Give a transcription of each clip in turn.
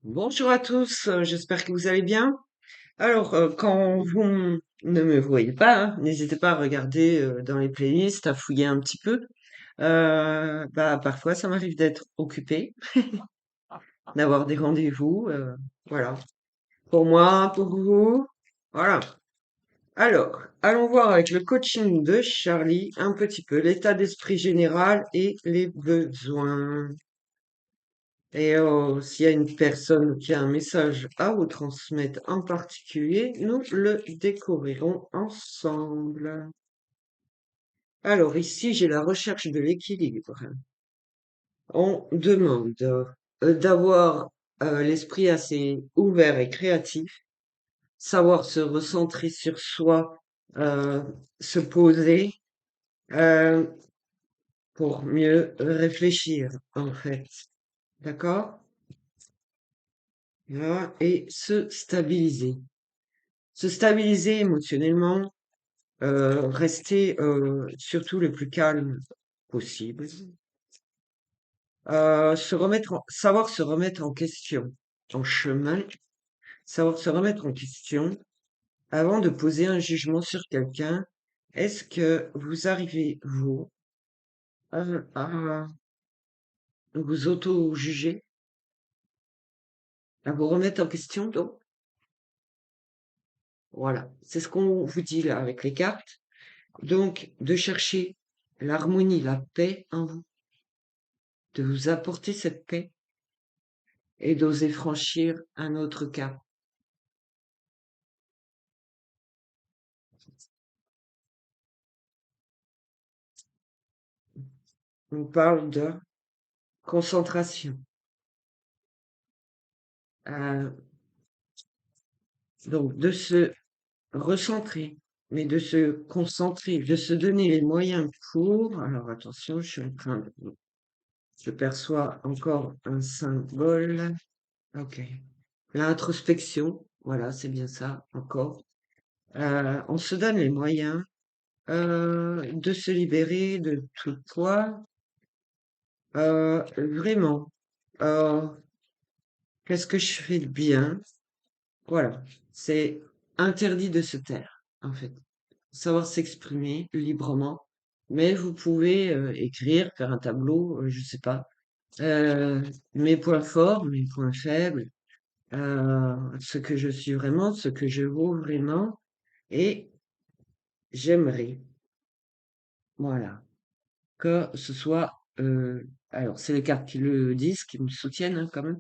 Bonjour à tous, j'espère que vous allez bien. Alors, quand vous ne me voyez pas, hein, n'hésitez pas à regarder dans les playlists, à fouiller un petit peu. Parfois, ça m'arrive d'être occupée, d'avoir des rendez-vous, voilà. Pour moi, pour vous, voilà. Alors, allons voir avec le coaching de Charlie un petit peu l'état d'esprit général et les besoins. Et s'il y a une personne qui a un message à vous transmettre en particulier, nous le découvrirons ensemble. Alors ici, j'ai la recherche de l'équilibre. On demande d'avoir l'esprit assez ouvert et créatif, savoir se recentrer sur soi, euh, se poser euh, pour mieux réfléchir, en fait. D'accord? Voilà. Et se stabiliser. Se stabiliser émotionnellement, rester surtout le plus calme possible, savoir se remettre en question, en chemin, savoir se remettre en question avant de poser un jugement sur quelqu'un. Est-ce que vous arrivez, vous, à vous auto-juger, à vous remettre en question, donc? Voilà, c'est ce qu'on vous dit là avec les cartes. Donc, de chercher l'harmonie, la paix en vous, de vous apporter cette paix et d'oser franchir un autre cap. On parle de concentration. Euh, donc, de se recentrer, mais de se concentrer, de se donner les moyens pour. Alors, attention, je suis en train de. Je perçois encore un symbole. Ok. L'introspection. Voilà, c'est bien ça, encore. On se donne les moyens de se libérer de tout poids. Vraiment. Euh, Qu'est-ce que je fais de bien? Voilà. C'est interdit de se taire, en fait. Savoir s'exprimer librement. Mais vous pouvez écrire, faire un tableau, je sais pas. Euh, Mes points forts, mes points faibles, ce que je suis vraiment, ce que je vaux vraiment. Et j'aimerais, voilà, que ce soit... alors, c'est les cartes qui le disent, qui me soutiennent hein, quand même.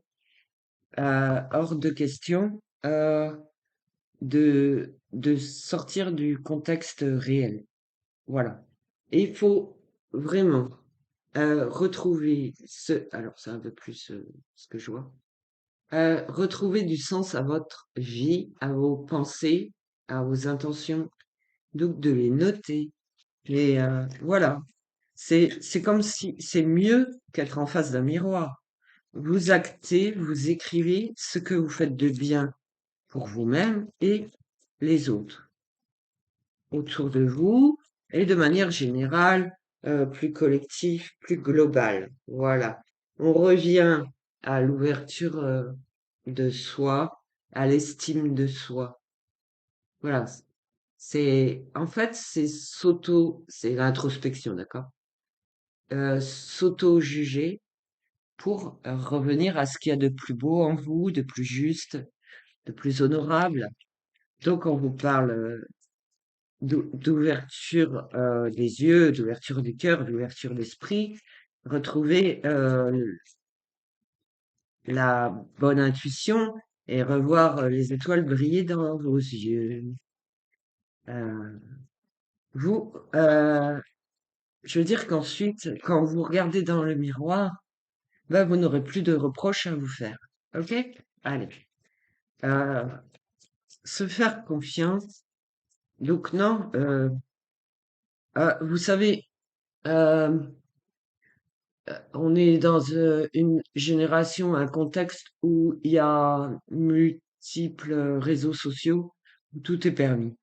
Hors de question. De sortir du contexte réel. Voilà. Et il faut vraiment retrouver alors c'est un peu plus ce que je vois, retrouver du sens à votre vie, à vos pensées, à vos intentions, donc de les noter. Et voilà. C'est comme si c'est mieux qu'être en face d'un miroir. Vous actez, vous écrivez ce que vous faites de bien pour vous-même et les autres autour de vous et de manière générale, plus collectif, plus global. Voilà. On revient à l'ouverture de soi, à l'estime de soi. Voilà. C'est, en fait, c'est l'introspection, d'accord? S'auto-juger pour revenir à ce qu'il y a de plus beau en vous, de plus juste, de plus honorable. Donc, on vous parle d'ouverture des yeux, d'ouverture du cœur, d'ouverture d'esprit, retrouver la bonne intuition et revoir les étoiles briller dans vos yeux. Euh, vous, je veux dire qu'ensuite, quand vous regardez dans le miroir, ben, vous n'aurez plus de reproches à vous faire. Ok? Allez. Euh, Se faire confiance. Donc non, vous savez, euh, on est dans une génération, un contexte où il y a multiples réseaux sociaux, où tout est permis,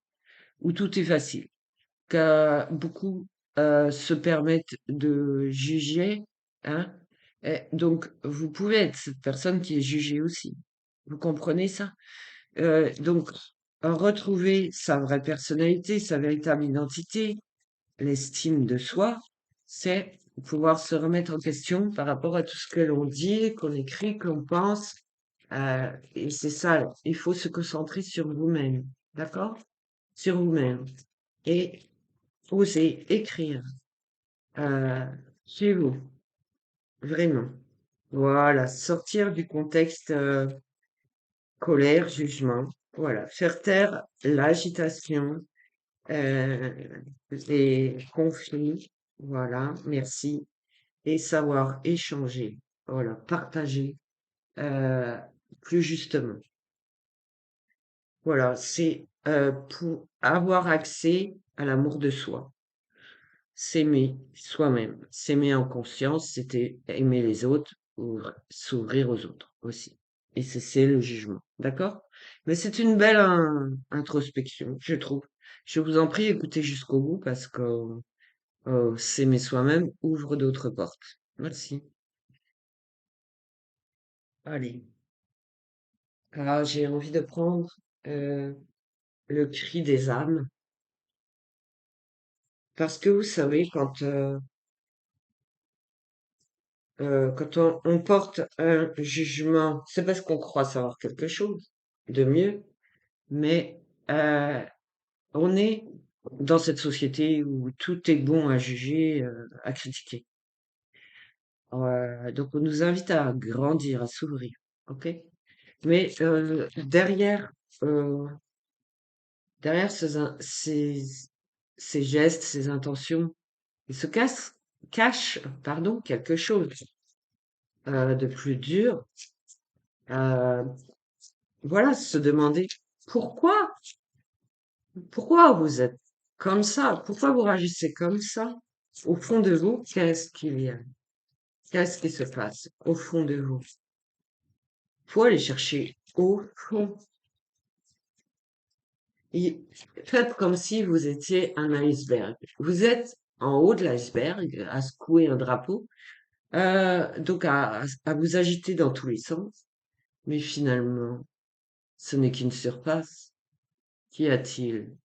où tout est facile, que beaucoup se permettent de juger, hein. Et donc, vous pouvez être cette personne qui est jugée aussi. Vous comprenez ça? Donc, retrouver sa vraie personnalité, sa véritable identité, l'estime de soi, c'est pouvoir se remettre en question par rapport à tout ce que l'on dit, qu'on écrit, qu'on pense. Et c'est ça, il faut se concentrer sur vous-même, d'accord? Sur vous-même. Et oser écrire euh, chez vous, vraiment. Voilà, sortir du contexte colère, jugement. Voilà, faire taire l'agitation, euh, les conflits. Voilà, merci. Et savoir échanger, voilà, partager euh, plus justement. Voilà, c'est pour avoir accès à l'amour de soi. S'aimer soi-même, s'aimer en conscience, c'était aimer les autres ou s'ouvrir aux autres aussi. Et c'est le jugement, d'accord? Mais c'est une belle introspection, je trouve. Je vous en prie, écoutez jusqu'au bout parce que s'aimer soi-même ouvre d'autres portes. Merci. Allez. Ah, j'ai envie de prendre euh, le cri des âmes parce que vous savez, quand on porte un jugement, c'est parce qu'on croit savoir quelque chose de mieux, mais euh, on est dans cette société où tout est bon à juger, à critiquer. Donc on nous invite à grandir, à s'ouvrir, ok? Mais euh, derrière ces gestes, ces intentions, il se cache, pardon, quelque chose de plus dur. Euh, voilà, se demander pourquoi, pourquoi vous êtes comme ça, pourquoi vous réagissez comme ça. Au fond de vous, qu'est-ce qu'il y a? Qu'est-ce qui se passe au fond de vous? Faut aller chercher au fond. Et faites comme si vous étiez un iceberg. Vous êtes en haut de l'iceberg, à secouer un drapeau, donc à vous agiter dans tous les sens. Mais finalement, ce n'est qu'une surface. Qu'y a-t-il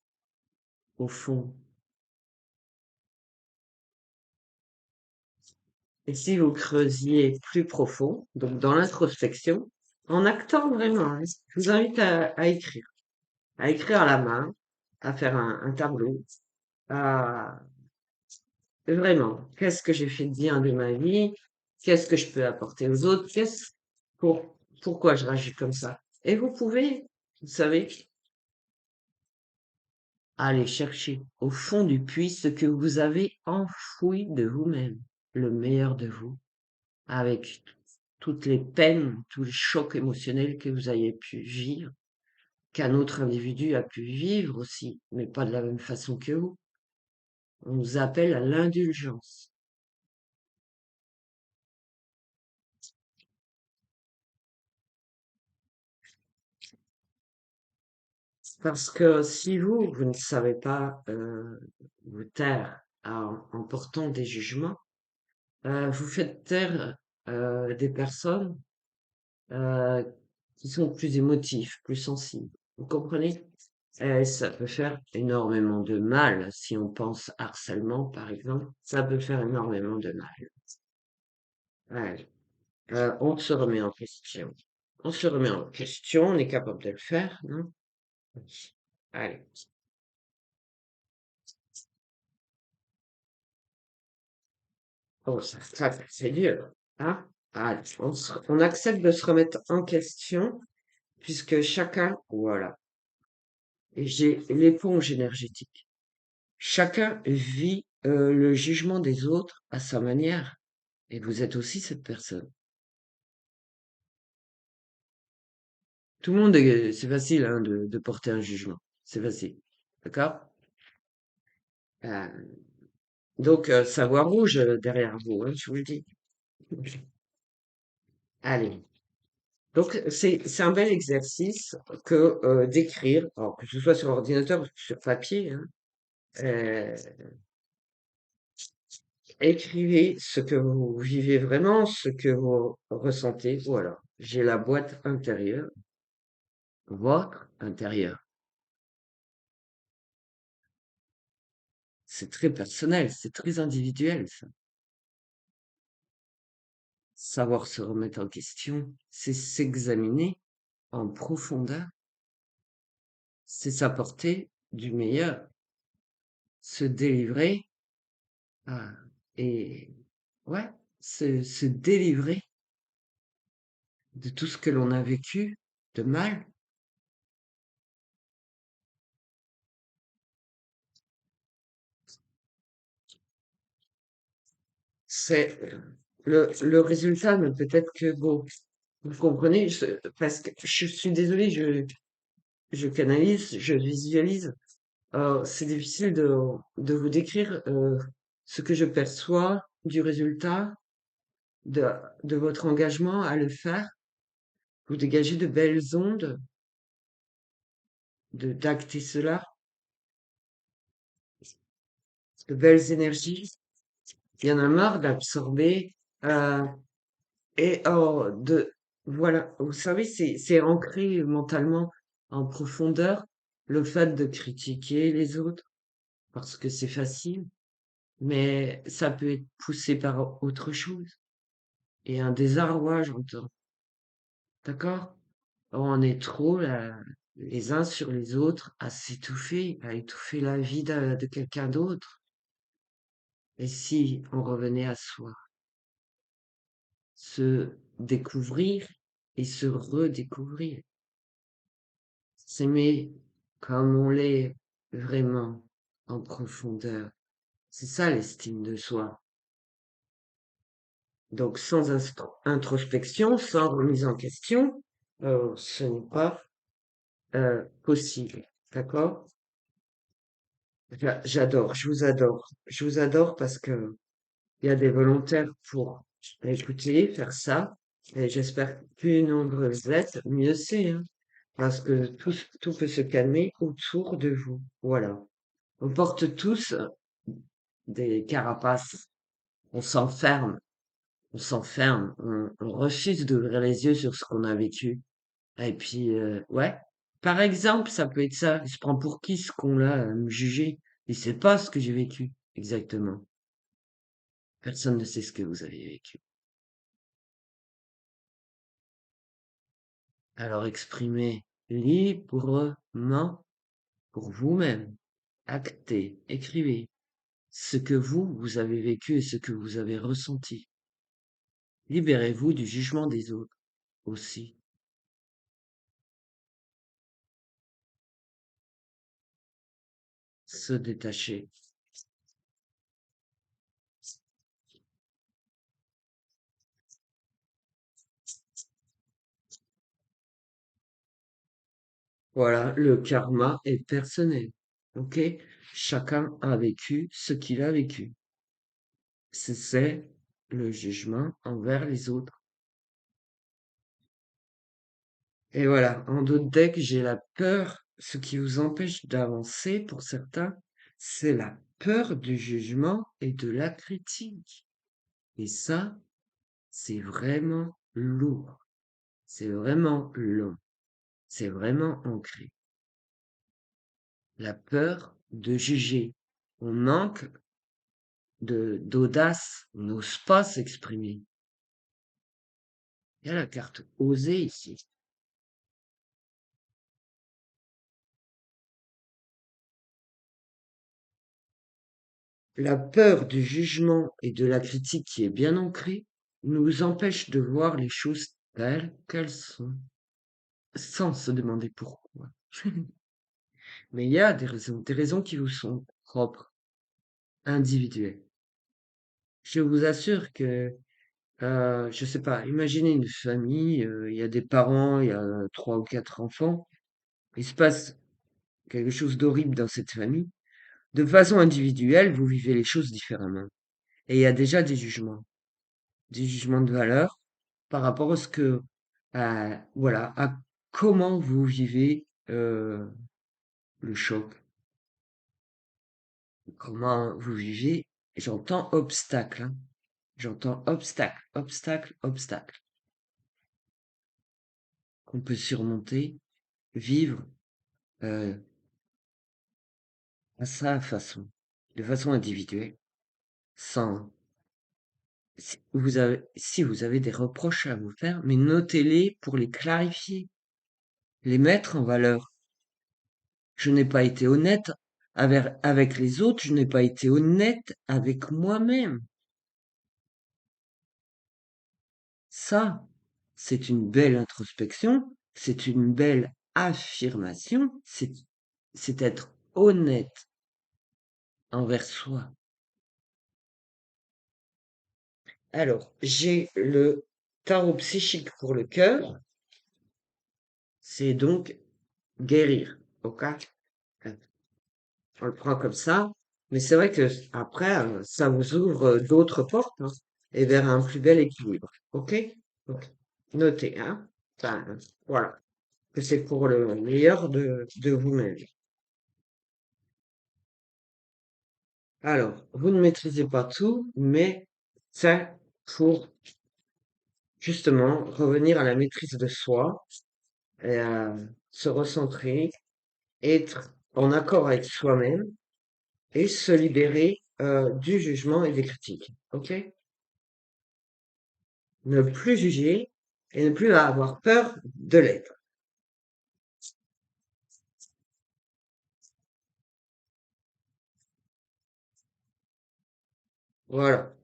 au fond? Et si vous creusiez plus profond, donc dans l'introspection, en actant vraiment, hein, je vous invite à écrire à la main, à faire un tableau, à vraiment, qu'est-ce que j'ai fait de bien de ma vie, qu'est-ce que je peux apporter aux autres, pourquoi je réagis comme ça. Et vous pouvez, vous savez, aller chercher au fond du puits ce que vous avez enfoui de vous-même, le meilleur de vous, avec toutes les peines, tous les chocs émotionnels que vous ayez pu vivre, qu'un autre individu a pu vivre aussi, mais pas de la même façon que vous. On nous appelle à l'indulgence. Parce que si vous ne savez pas vous taire en portant des jugements, vous faites taire des personnes euh, qui sont plus émotifs, plus sensibles. Vous comprenez? Ça peut faire énormément de mal. Si on pense harcèlement, par exemple, ça peut faire énormément de mal. Ouais. On se remet en question. On se remet en question, on est capable de le faire, non? Allez. Oh, c'est dur. Hein? Allez, on accepte de se remettre en question, puisque chacun, voilà, et j'ai l'éponge énergétique. Chacun vit le jugement des autres à sa manière. Et vous êtes aussi cette personne. Tout le monde c'est facile hein, de porter un jugement. C'est facile. D'accord? Euh, donc, ça voit rouge derrière vous, hein, je vous le dis. Allez. Donc, c'est un bel exercice que d'écrire, alors que ce soit sur ordinateur ou sur papier, hein, euh, écrivez ce que vous vivez vraiment, ce que vous ressentez. Voilà. J'ai la boîte intérieure. votre intérieur. C'est très personnel, c'est très individuel, ça. Savoir se remettre en question, c'est s'examiner en profondeur, c'est s'apporter du meilleur, se délivrer, ah, et ouais, se délivrer de tout ce que l'on a vécu de mal. C'est le résultat, mais peut-être que bon, vous comprenez, parce que je suis désolée, je canalise, je visualise. C'est difficile de vous décrire ce que je perçois du résultat de, de votre engagement à le faire. Vous dégagez de belles ondes, d'acter cela, de belles énergies. Il y en a marre d'absorber euh, et voilà. Vous savez, c'est ancré mentalement en profondeur le fait de critiquer les autres parce que c'est facile, mais ça peut être poussé par autre chose. Et un désarroi, j'entends. D'accord? On est trop là, les uns sur les autres à s'étouffer, à étouffer la vie de quelqu'un d'autre. Et si on revenait à soi, se découvrir et se redécouvrir, s'aimer comme on l'est vraiment en profondeur, c'est ça l'estime de soi. Donc sans introspection, sans remise en question, ce n'est pas possible. D'accord? J'adore, je vous adore. Je vous adore parce que il y a des volontaires pour écouter, faire ça. Et j'espère que plus nombreux vous êtes, mieux c'est, hein, parce que tout peut se calmer autour de vous. Voilà. On porte tous des carapaces. On s'enferme, on refuse d'ouvrir les yeux sur ce qu'on a vécu. Et puis, ouais. Par exemple, ça peut être ça. Il se prend pour qui ce con-là à me juger? Il sait pas ce que j'ai vécu. Exactement. Personne ne sait ce que vous avez vécu. Alors exprimez librement pour vous-même. Actez, écrivez ce que vous avez vécu et ce que vous avez ressenti. Libérez-vous du jugement des autres aussi. Se détacher. Voilà, le karma est personnel. Ok? Chacun a vécu ce qu'il a vécu. C'est le jugement envers les autres. Et voilà, en d'autres decks, j'ai la peur. Ce qui vous empêche d'avancer pour certains, c'est la peur du jugement et de la critique. Et ça, c'est vraiment lourd. C'est vraiment long. C'est vraiment ancré. La peur de juger. On manque d'audace. On n'ose pas s'exprimer. Il y a la carte oser ici. La peur du jugement et de la critique qui est bien ancrée nous empêche de voir les choses telles qu'elles sont, sans se demander pourquoi. Mais il y a des raisons qui vous sont propres, individuelles. Je vous assure que, je sais pas, imaginez une famille, il y a des parents, il y a trois ou quatre enfants, il se passe quelque chose d'horrible dans cette famille. De façon individuelle, vous vivez les choses différemment. Et il y a déjà des jugements de valeur par rapport à ce que, voilà, à comment vous vivez le choc, comment vous vivez, j'entends obstacle, hein, j'entends obstacle, obstacle, obstacle, qu'on peut surmonter. vivre euh, à sa façon, de façon individuelle, sans si vous avez des reproches à vous faire, mais notez-les pour les clarifier, les mettre en valeur. Je n'ai pas été honnête avec les autres, je n'ai pas été honnête avec moi-même. Ça, c'est une belle introspection, c'est une belle affirmation, c'est être honnête envers soi. Alors, j'ai le tarot psychique pour le cœur, c'est donc guérir, ok? On le prend comme ça, mais c'est vrai que après, ça vous ouvre d'autres portes, hein, et vers un plus bel équilibre, ok? Donc, notez, hein? Enfin, voilà, que c'est pour le meilleur de vous-même. Alors, vous ne maîtrisez pas tout, mais c'est pour justement revenir à la maîtrise de soi et à se recentrer, être en accord avec soi-même et se libérer du jugement et des critiques. Ok? Ne plus juger et ne plus avoir peur de l'être. Voilà.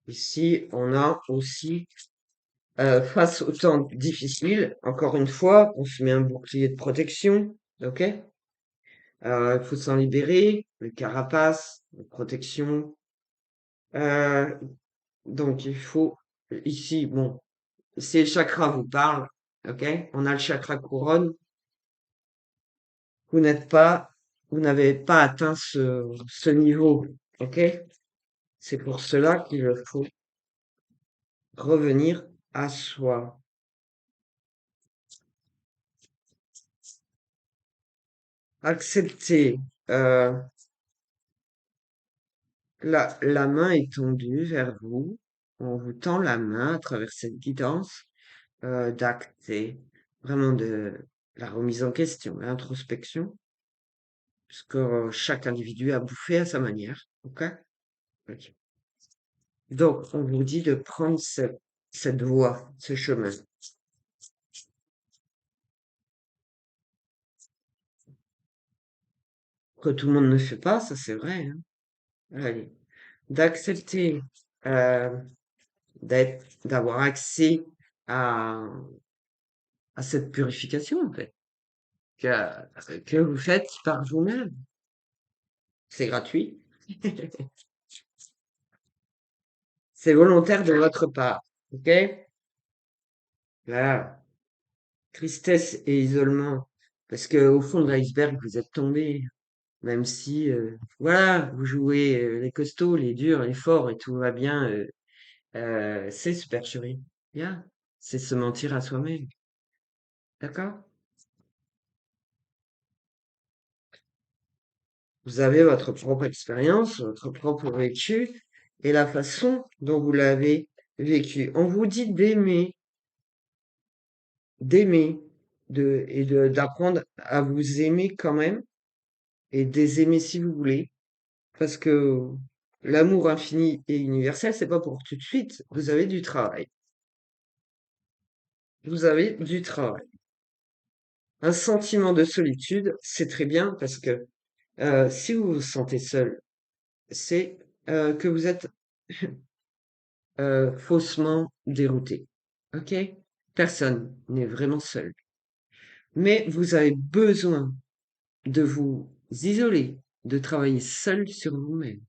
Ici, on a aussi face aux temps difficiles, encore une fois, on se met un bouclier de protection. Ok? Il faut s'en libérer, le carapace, la protection. Euh, donc il faut ici, bon, si le chakra vous parle, ok, on a le chakra couronne. Vous n'êtes pas, vous n'avez pas atteint ce niveau, ok. C'est pour cela qu'il faut revenir à soi. Accepter. Euh, la main est tendue vers vous. On vous tend la main à travers cette guidance. D'acter, vraiment de la remise en question, l'introspection, puisque chaque individu a bouffé à sa manière. Ok? Ok. Donc, on vous dit de prendre cette voie, ce chemin. Que tout le monde ne fait pas, ça c'est vrai. Hein. Allez. D'accepter euh, d'avoir accès à, à cette purification, en fait, que vous faites par vous-même. C'est gratuit. C'est volontaire de votre part. Ok? Voilà. Tristesse et isolement. Parce que au fond de l'iceberg, vous êtes tombé. Même si, voilà, vous jouez les costauds, les durs, les forts et tout va bien. C'est supercherie. Bien. C'est se mentir à soi-même. D'accord? Vous avez votre propre expérience, votre propre vécu et la façon dont vous l'avez vécu. On vous dit d'aimer, d'apprendre à vous aimer quand même et des aimer si vous voulez. Parce que l'amour infini et universel, c'est pas pour tout de suite. Vous avez du travail. Vous avez du travail. Un sentiment de solitude, c'est très bien parce que si vous vous sentez seul, c'est que vous êtes faussement dérouté. Ok? Personne n'est vraiment seul. Mais vous avez besoin de vous isoler, de travailler seul sur vous-même.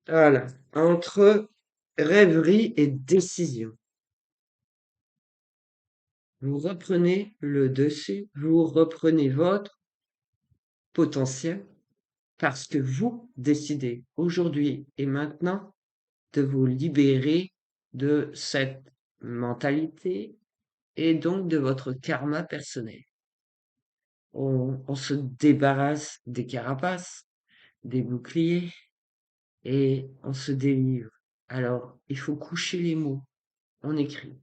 Voilà. Entre rêverie et décision. Vous reprenez le dessus, vous reprenez votre potentiel parce que vous décidez aujourd'hui et maintenant de vous libérer de cette mentalité et donc de votre karma personnel. On se débarrasse des carapaces, des boucliers, et on se délivre. Alors, il faut coucher les mots en écrit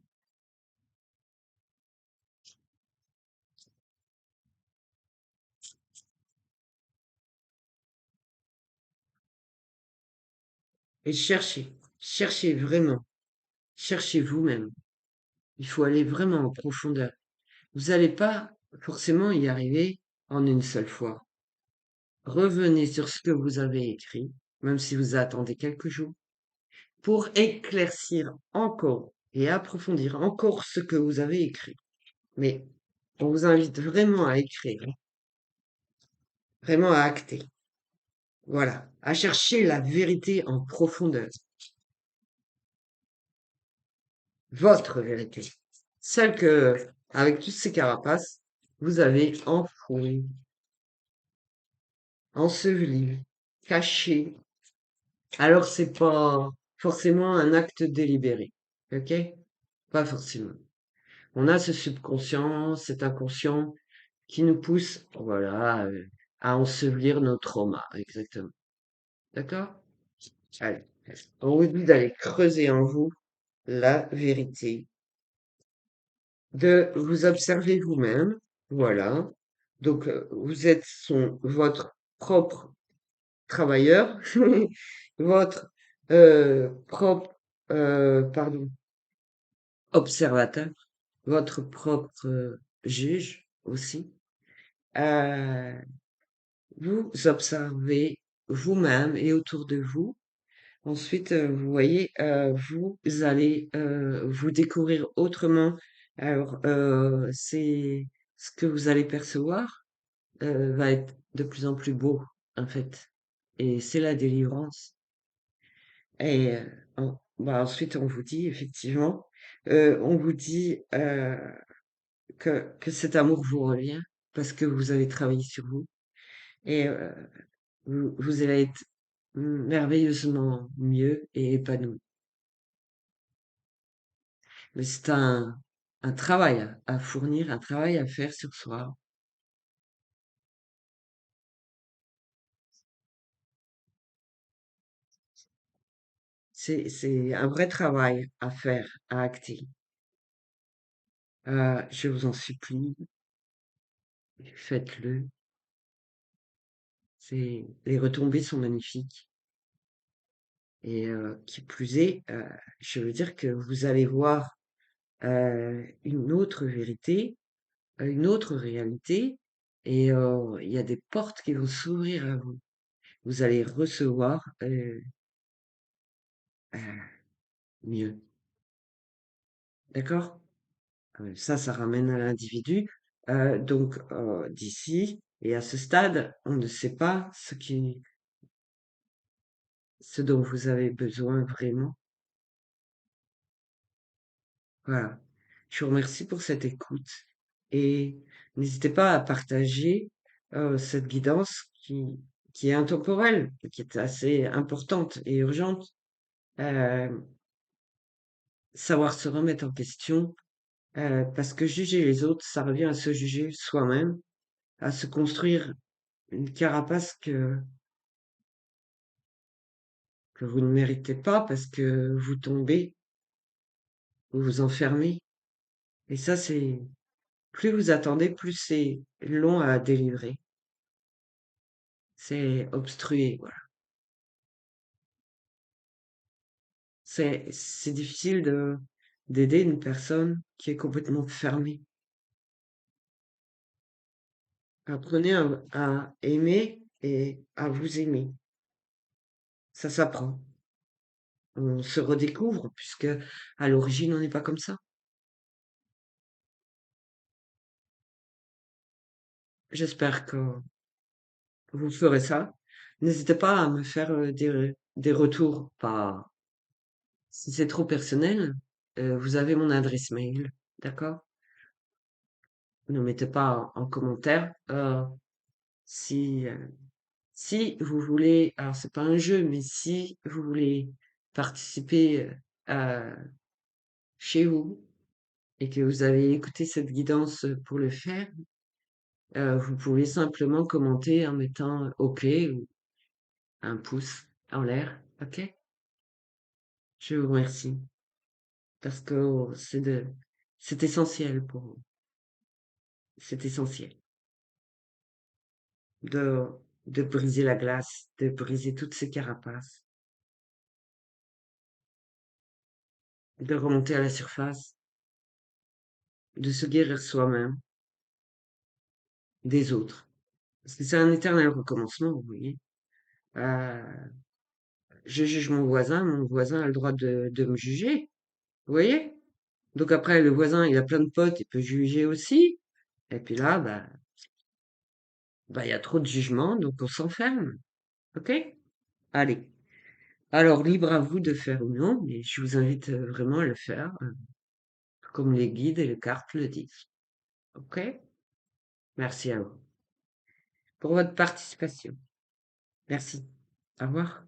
et cherchez vraiment, cherchez vous-même. Il faut aller vraiment en profondeur. Vous n'allez pas forcément y arriver en une seule fois. Revenez sur ce que vous avez écrit, même si vous attendez quelques jours, pour éclaircir encore et approfondir encore ce que vous avez écrit. Mais on vous invite vraiment à écrire, hein, vraiment à acter. Voilà, à chercher la vérité en profondeur. Votre vérité. Celle que, avec toutes ces carapaces, vous avez enfouies, ensevelies, cachées. Alors c'est pas forcément un acte délibéré. Ok? Pas forcément. On a ce subconscient, cet inconscient qui nous pousse, voilà, à ensevelir nos traumas, exactement. D'accord? Allez. On vous dit d'aller creuser en vous la vérité, de vous observer vous-même, voilà. Donc, vous êtes votre propre travailleur, votre propre, pardon, observateur, votre propre juge aussi. Euh, Vous observez vous-même et autour de vous. Ensuite, vous voyez, vous allez vous découvrir autrement. Alors, c'est ce que vous allez percevoir va être de plus en plus beau, en fait. Et c'est la délivrance. Et bah, ensuite, on vous dit, effectivement, on vous dit que cet amour vous revient parce que vous avez travaillé sur vous. Et vous allez être merveilleusement mieux et épanoui. Mais c'est un travail à fournir, un travail à faire sur soi. C'est un vrai travail à faire, à acter. Je vous en supplie, faites-le. Les retombées sont magnifiques. Et qui plus est, je veux dire que vous allez voir une autre vérité, une autre réalité, et il y a des portes qui vont s'ouvrir à vous. Vous allez recevoir euh, mieux. D'accord? Ça ramène à l'individu. Donc, d'ici et à ce stade, on ne sait pas ce dont vous avez besoin vraiment. Voilà. Je vous remercie pour cette écoute et n'hésitez pas à partager cette guidance qui est intemporelle, qui est assez importante et urgente. Euh, Savoir se remettre en question, parce que juger les autres, ça revient à se juger soi-même, à se construire une carapace que vous ne méritez pas parce que vous tombez, vous vous enfermez. Et ça, c'est plus vous attendez, plus c'est long à délivrer. C'est obstrué, voilà. C'est difficile d'aider une personne qui est complètement fermée. Apprenez à aimer et à vous aimer. Ça s'apprend. On se redécouvre puisque à l'origine on n'est pas comme ça. J'espère que vous ferez ça. N'hésitez pas à me faire des retours. Pas si c'est trop personnel, vous avez mon adresse mail, d'accord? Ne mettez pas en commentaire. Si si vous voulez, alors c'est pas un jeu, mais si vous voulez participer chez vous et que vous avez écouté cette guidance pour le faire, vous pouvez simplement commenter en mettant OK ou un pouce. en l'air, ok? Je vous remercie parce que c'est essentiel pour, c'est essentiel de, de briser la glace, de briser toutes ces carapaces, de remonter à la surface, de se guérir soi-même, des autres. Parce que c'est un éternel recommencement, vous voyez. Euh, je juge mon voisin a le droit de me juger, vous voyez. Donc après, le voisin, il a plein de potes, il peut juger aussi. Et puis là, il y a trop de jugements, donc on s'enferme. Ok? Allez. Alors, libre à vous de faire ou non, mais je vous invite vraiment à le faire, comme les guides et les cartes le disent. Ok? Merci à vous pour votre participation. Merci. Au revoir.